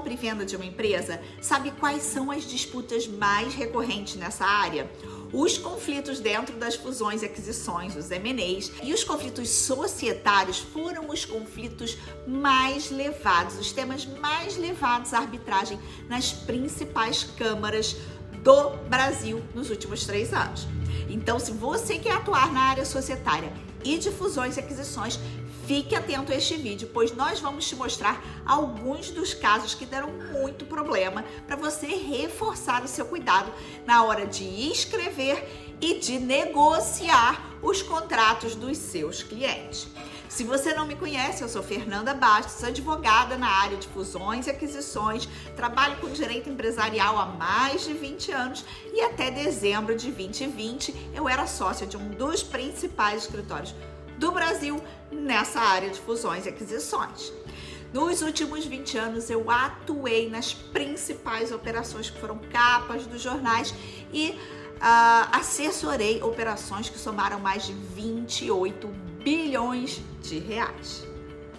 compra e venda de uma empresa, sabe quais são as disputas mais recorrentes nessa área? Os conflitos dentro das fusões e aquisições, os M&As, e os conflitos societários foram os conflitos mais levados, os temas mais levados à arbitragem nas principais câmaras do Brasil nos últimos 3 anos. Então, se você quer atuar na área societária e de fusões e aquisições, fique atento a este vídeo, pois nós vamos te mostrar alguns dos casos que deram muito problema para você reforçar o seu cuidado na hora de escrever e de negociar os contratos dos seus clientes. Se você não me conhece, eu sou Fernanda Bastos, advogada na área de fusões e aquisições, trabalho com direito empresarial há mais de 20 anos e até dezembro de 2020 eu era sócia de um dos principais escritórios do Brasil nessa área de fusões e aquisições. Nos últimos 20 anos eu atuei nas principais operações que foram capas dos jornais e assessorei operações que somaram mais de 28 bilhões de reais.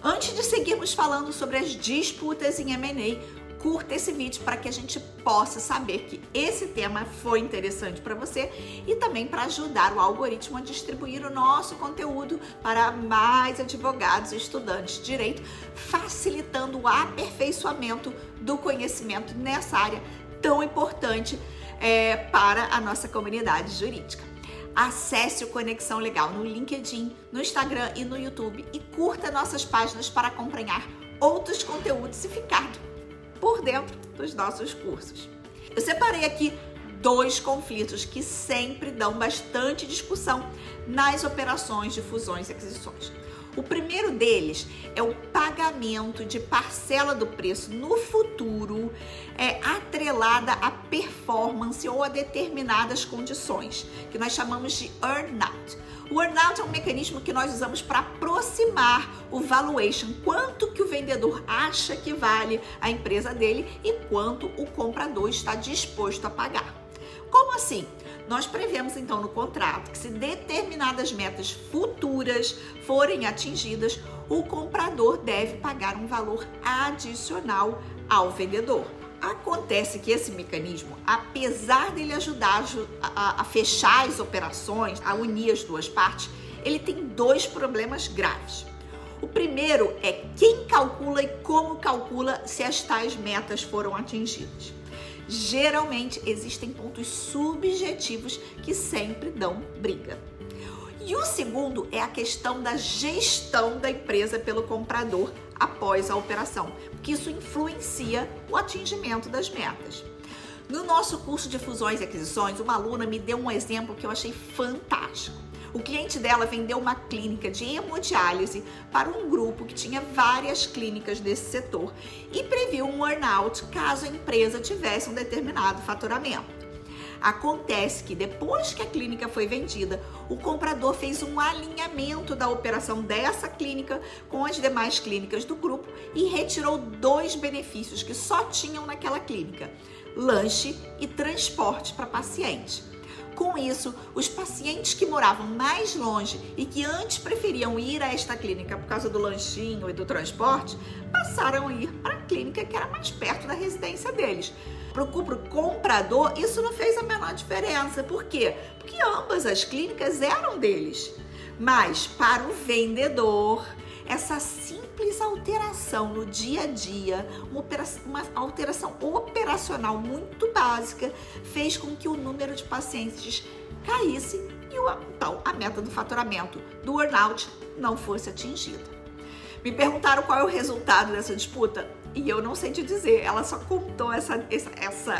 Antes de seguirmos falando sobre as disputas em M&A, curta esse vídeo para que a gente possa saber que esse tema foi interessante para você e também para ajudar o algoritmo a distribuir o nosso conteúdo para mais advogados e estudantes de direito, facilitando o aperfeiçoamento do conhecimento nessa área tão importante para a nossa comunidade jurídica. Acesse o Conexão Legal no LinkedIn, no Instagram e no YouTube e curta nossas páginas para acompanhar outros conteúdos e ficar por dentro dos nossos cursos. Eu separei aqui 2 conflitos que sempre dão bastante discussão nas operações de fusões e aquisições. O primeiro deles é o pagamento de parcela do preço no futuro atrelada à performance ou a determinadas condições, que nós chamamos de earn-out. O earn-out é um mecanismo que nós usamos para aproximar o valuation, quanto que o vendedor acha que vale a empresa dele e quanto o comprador está disposto a pagar. Como assim? Nós prevemos então no contrato que se determinadas metas futuras forem atingidas, o comprador deve pagar um valor adicional ao vendedor. Acontece que esse mecanismo, apesar dele ajudar a fechar as operações, a unir as duas partes, ele tem 2 problemas graves. O primeiro é quem calcula e como calcula se as tais metas foram atingidas. Geralmente existem pontos subjetivos que sempre dão briga. E o segundo é a questão da gestão da empresa pelo comprador após a operação, porque isso influencia o atingimento das metas. No nosso curso de fusões e aquisições, uma aluna me deu um exemplo que eu achei fantástico. O cliente dela vendeu uma clínica de hemodiálise para um grupo que tinha várias clínicas desse setor e previu um earn-out caso a empresa tivesse um determinado faturamento. Acontece que depois que a clínica foi vendida, o comprador fez um alinhamento da operação dessa clínica com as demais clínicas do grupo e retirou 2 benefícios que só tinham naquela clínica: lanche e transporte para paciente. Com isso, os pacientes que moravam mais longe e que antes preferiam ir a esta clínica por causa do lanchinho e do transporte, passaram a ir para a clínica que era mais perto da residência deles. Para o comprador, isso não fez a menor diferença. Por quê? Porque ambas as clínicas eram deles. Mas para o vendedor, essa simples alteração no dia a dia, uma alteração operacional muito básica, fez com que o número de pacientes caísse e então a meta do faturamento do earn-out não fosse atingida. Me perguntaram qual é o resultado dessa disputa e eu não sei te dizer. Ela só contou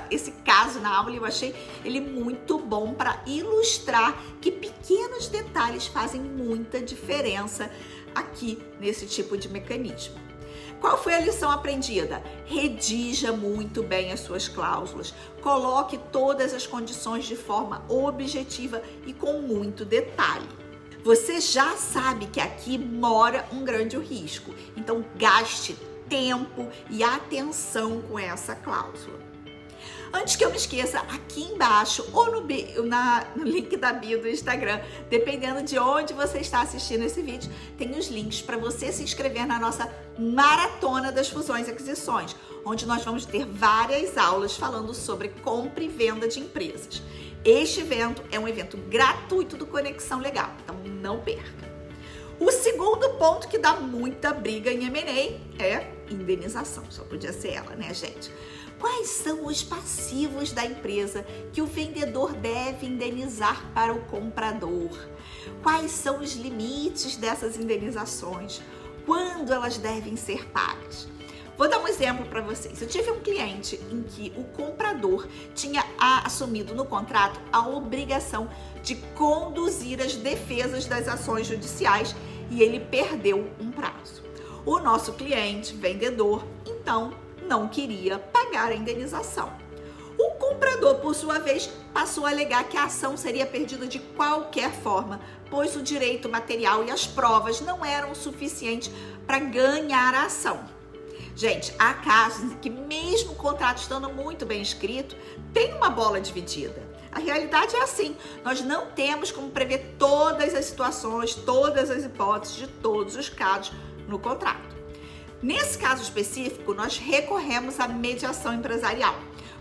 esse caso na aula e eu achei ele muito bom para ilustrar que pequenos detalhes fazem muita diferença aqui nesse tipo de mecanismo. Qual foi a lição aprendida? Redija muito bem as suas cláusulas, coloque todas as condições de forma objetiva e com muito detalhe. Você já sabe que aqui mora um grande risco, então gaste tempo e atenção com essa cláusula. Antes que eu me esqueça, aqui embaixo ou no link da bio do Instagram, dependendo de onde você está assistindo esse vídeo, tem os links para você se inscrever na nossa Maratona das Fusões e Aquisições, onde nós vamos ter várias aulas falando sobre compra e venda de empresas. Este evento é um evento gratuito do Conexão Legal, então não perca. O segundo ponto que dá muita briga em M&A é indenização, só podia ser ela, né, gente? Quais são os passivos da empresa que o vendedor deve indenizar para o comprador? Quais são os limites dessas indenizações? Quando elas devem ser pagas? Vou dar um exemplo para vocês. Eu tive um cliente em que o comprador tinha assumido no contrato a obrigação de conduzir as defesas das ações judiciais e ele perdeu um prazo. O nosso cliente, vendedor, então não queria pagar a indenização. O comprador, por sua vez, passou a alegar que a ação seria perdida de qualquer forma, pois o direito material e as provas não eram suficientes para ganhar a ação. Gente, há casos em que mesmo o contrato estando muito bem escrito, tem uma bola dividida. A realidade é assim, nós não temos como prever todas as situações, todas as hipóteses de todos os casos no contrato. Nesse caso específico, nós recorremos à mediação empresarial.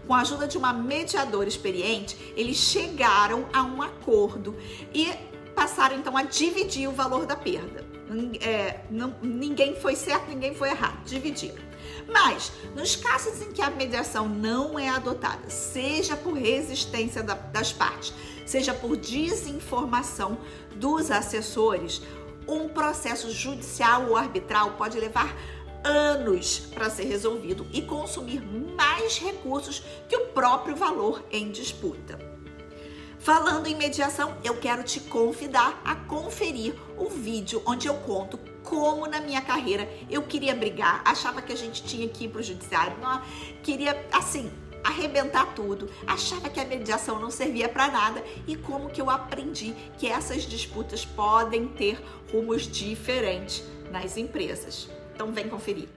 Com a ajuda de uma mediadora experiente, eles chegaram a um acordo e passaram então a dividir o valor da perda. Ninguém foi certo, ninguém foi errado, dividiram. Mas, nos casos em que a mediação não é adotada, seja por resistência das partes, seja por desinformação dos assessores, um processo judicial ou arbitral pode levar anos para ser resolvido e consumir mais recursos que o próprio valor em disputa. Falando em mediação, eu quero te convidar a conferir o vídeo onde eu conto como na minha carreira eu queria brigar, achava que a gente tinha que ir para o judiciário, queria, assim, arrebentar tudo, achava que a mediação não servia para nada e como que eu aprendi que essas disputas podem ter rumos diferentes nas empresas. Então vem conferir.